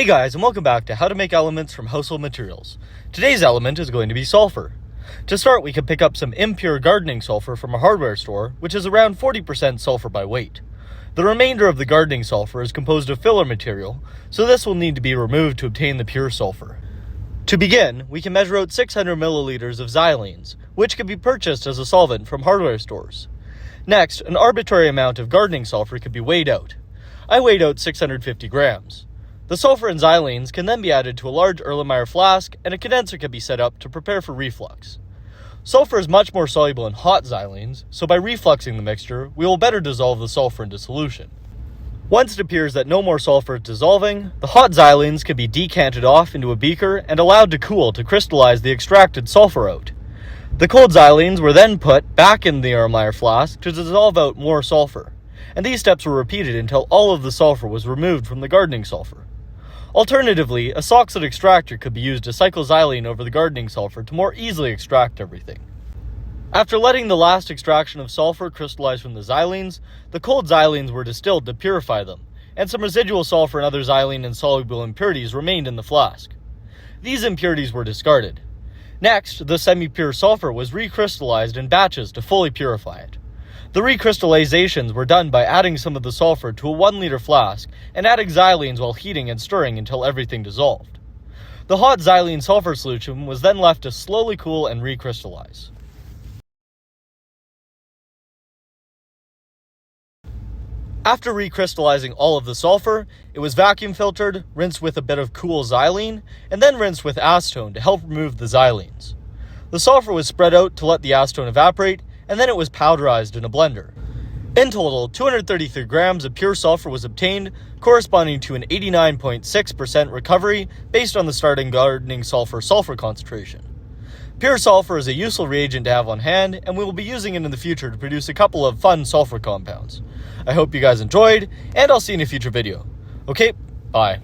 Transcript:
Hey guys, and welcome back to How to Make Elements from Household Materials. Today's element is going to be sulfur. To start, we can pick up some impure gardening sulfur from a hardware store, which is around 40% sulfur by weight. The remainder of the gardening sulfur is composed of filler material, so this will need to be removed to obtain the pure sulfur. To begin, we can measure out 600 milliliters of xylenes, which can be purchased as a solvent from hardware stores. Next, an arbitrary amount of gardening sulfur can be weighed out. I weighed out 650 grams. The sulfur and xylenes can then be added to a large Erlenmeyer flask, and a condenser can be set up to prepare for reflux. Sulfur is much more soluble in hot xylenes, so by refluxing the mixture, we will better dissolve the sulfur into solution. Once it appears that no more sulfur is dissolving, the hot xylenes can be decanted off into a beaker and allowed to cool to crystallize the extracted sulfur out. The cold xylenes were then put back in the Erlenmeyer flask to dissolve out more sulfur, and these steps were repeated until all of the sulfur was removed from the gardening sulfur. Alternatively, a Soxhlet extractor could be used to cycle xylene over the gardening sulfur to more easily extract everything. After letting the last extraction of sulfur crystallize from the xylenes, the cold xylenes were distilled to purify them, and some residual sulfur and other xylene insoluble impurities remained in the flask. These impurities were discarded. Next, the semi-pure sulfur was recrystallized in batches to fully purify it. The recrystallizations were done by adding some of the sulfur to a 1-liter flask and adding xylenes while heating and stirring until everything dissolved. The hot xylene sulfur solution was then left to slowly cool and recrystallize. After recrystallizing all of the sulfur, it was vacuum filtered, rinsed with a bit of cool xylene, and then rinsed with acetone to help remove the xylenes. The sulfur was spread out to let the acetone evaporate, and then it was powderized in a blender. In total, 233 grams of pure sulfur was obtained, corresponding to an 89.6% recovery based on the starting gardening sulfur concentration. Pure sulfur is a useful reagent to have on hand, and we will be using it in the future to produce a couple of fun sulfur compounds. I hope you guys enjoyed, and I'll see you in a future video. Okay, bye.